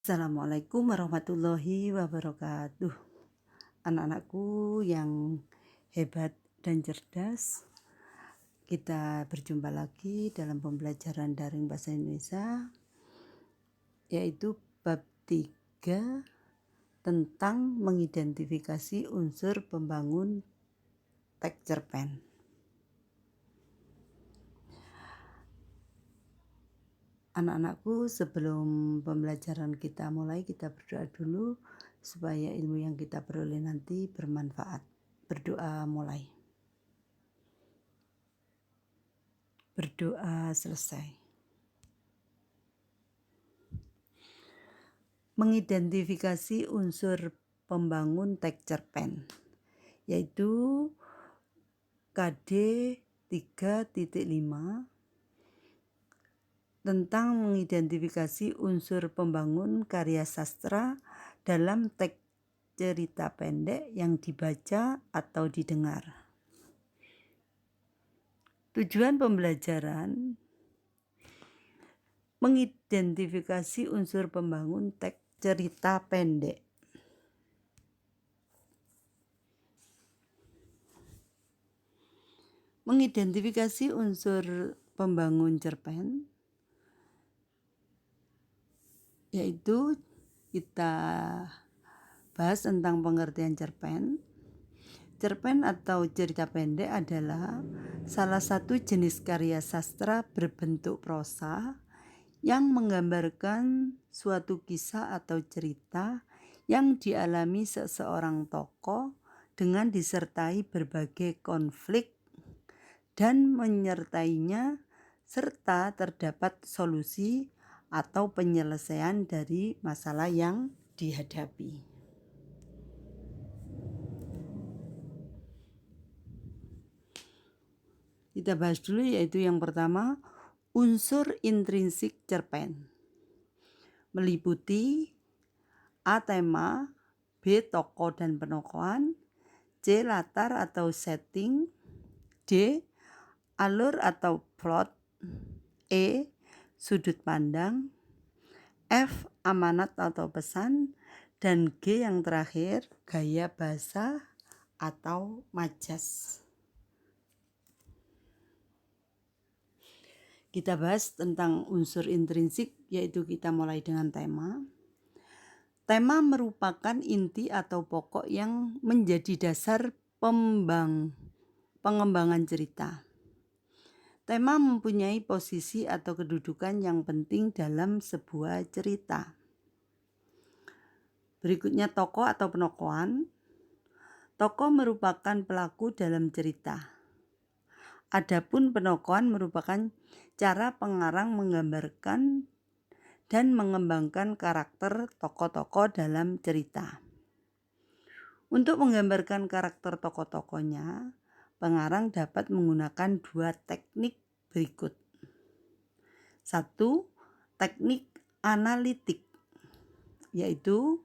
Assalamualaikum warahmatullahi wabarakatuh. Anak-anakku yang hebat dan cerdas, kita berjumpa lagi dalam pembelajaran daring bahasa Indonesia, yaitu bab 3 tentang mengidentifikasi unsur pembangun teks cerpen. Anak-anakku, sebelum pembelajaran kita mulai, kita berdoa dulu supaya ilmu yang kita peroleh nanti bermanfaat. Berdoa mulai. Berdoa selesai. Mengidentifikasi unsur pembangun teks cerpen, yaitu KD 3.5 tentang mengidentifikasi unsur pembangun karya sastra dalam teks cerita pendek yang dibaca atau didengar. Tujuan pembelajaran mengidentifikasi unsur pembangun teks cerita pendek. Mengidentifikasi unsur pembangun cerpen, yaitu kita bahas tentang pengertian cerpen. Cerpen atau cerita pendek adalah salah satu jenis karya sastra berbentuk prosa yang menggambarkan suatu kisah atau cerita yang dialami seseorang tokoh dengan disertai berbagai konflik dan menyertainya, serta terdapat solusi atau penyelesaian dari masalah yang dihadapi. Kita bahas dulu, yaitu yang pertama, unsur intrinsik cerpen. Meliputi A. Tema, B. Tokoh dan penokohan, C. Latar atau setting, D. Alur atau plot, E. Sudut pandang, F. Amanat atau pesan, dan G yang terakhir, gaya bahasa atau majas. Kita bahas tentang unsur intrinsik, yaitu kita mulai dengan tema. Tema merupakan inti atau pokok yang menjadi dasar pengembangan cerita. Tema mempunyai posisi atau kedudukan yang penting dalam sebuah cerita. Berikutnya tokoh atau penokohan. Tokoh merupakan pelaku dalam cerita. Adapun penokohan merupakan cara pengarang menggambarkan dan mengembangkan karakter tokoh-tokoh dalam cerita. Untuk menggambarkan karakter tokoh-tokohnya, pengarang dapat menggunakan dua teknik berikut. 1. Teknik analitik, yaitu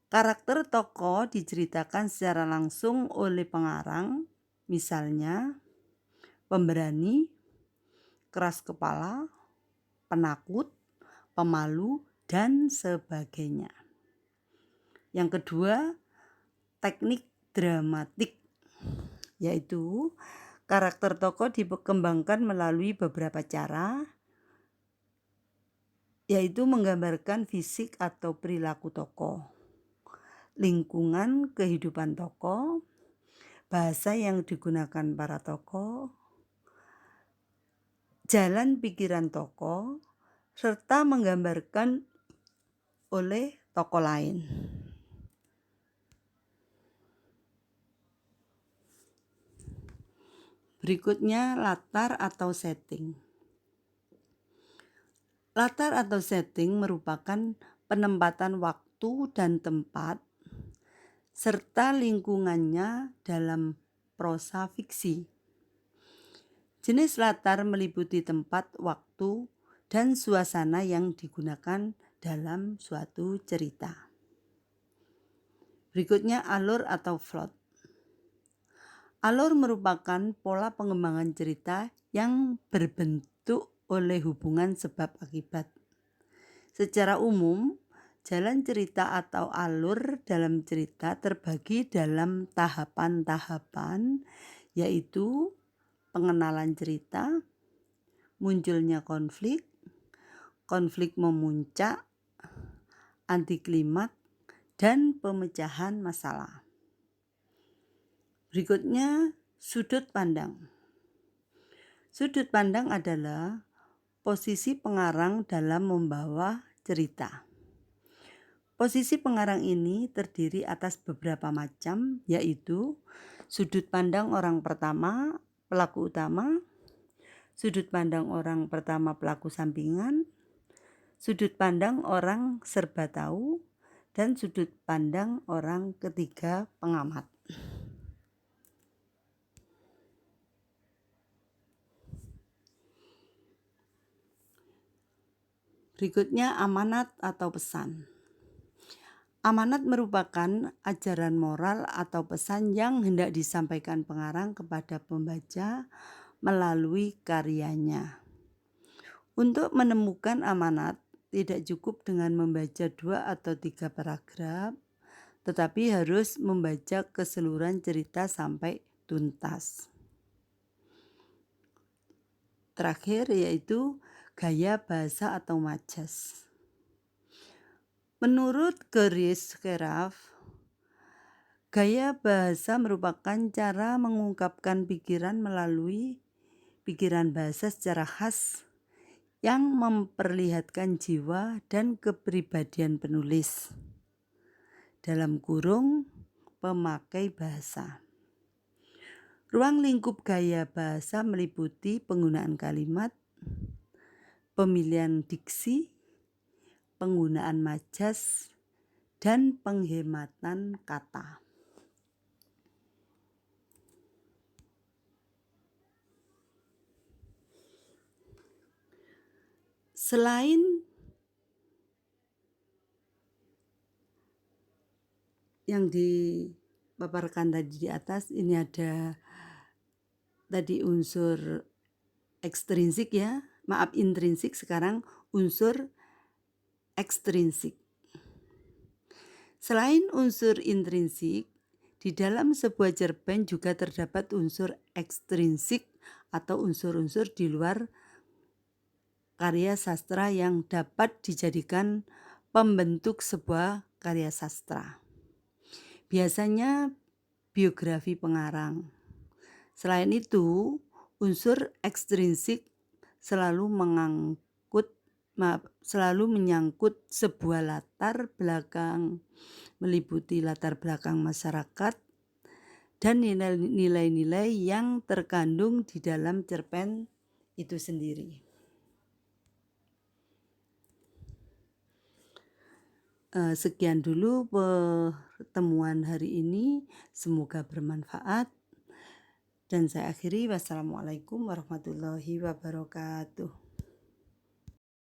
karakter tokoh diceritakan secara langsung oleh pengarang, misalnya pemberani, keras kepala, penakut, pemalu, dan sebagainya. Yang kedua, teknik dramatik, yaitu karakter tokoh dikembangkan melalui beberapa cara, yaitu menggambarkan fisik atau perilaku tokoh, lingkungan kehidupan tokoh, bahasa yang digunakan para tokoh, jalan pikiran tokoh, serta menggambarkan oleh tokoh lain. Berikutnya, latar atau setting. Latar atau setting merupakan penempatan waktu dan tempat serta lingkungannya dalam prosa fiksi. Jenis latar meliputi tempat, waktu, dan suasana yang digunakan dalam suatu cerita. Berikutnya, alur atau plot. Alur merupakan pola pengembangan cerita yang berbentuk oleh hubungan sebab akibat. Secara umum, jalan cerita atau alur dalam cerita terbagi dalam tahapan-tahapan, yaitu pengenalan cerita, munculnya konflik, konflik memuncak, antiklimak, dan pemecahan masalah. Berikutnya, sudut pandang. Sudut pandang adalah posisi pengarang dalam membawa cerita. Posisi pengarang ini terdiri atas beberapa macam, yaitu sudut pandang orang pertama, pelaku utama, sudut pandang orang pertama pelaku sampingan, sudut pandang orang serba tahu, dan sudut pandang orang ketiga pengamat. Berikutnya amanat atau pesan. Amanat merupakan ajaran moral atau pesan yang hendak disampaikan pengarang kepada pembaca melalui karyanya. Untuk menemukan amanat, tidak cukup dengan membaca 2 atau 3 paragraf, tetapi harus membaca keseluruhan cerita sampai tuntas. Terakhir yaitu gaya bahasa atau majas. Menurut Georges Kerav, gaya bahasa merupakan cara mengungkapkan pikiran melalui pikiran bahasa secara khas yang memperlihatkan jiwa dan kepribadian penulis. Dalam kurung, pemakai bahasa. Ruang lingkup gaya bahasa meliputi penggunaan kalimat, pemilihan diksi, penggunaan majas, dan penghematan kata. Selain yang dipaparkan tadi di atas, ini ada tadi unsur ekstrinsik intrinsik, sekarang unsur ekstrinsik. Selain unsur intrinsik, di dalam sebuah cerpen juga terdapat unsur ekstrinsik atau unsur-unsur di luar karya sastra yang dapat dijadikan pembentuk sebuah karya sastra. Biasanya biografi pengarang. Selain itu, unsur ekstrinsik selalu menyangkut sebuah latar belakang, meliputi latar belakang masyarakat dan nilai-nilai yang terkandung di dalam cerpen itu sendiri. Sekian dulu pertemuan hari ini, semoga bermanfaat. Dan saya akhiri, wassalamualaikum warahmatullahi wabarakatuh.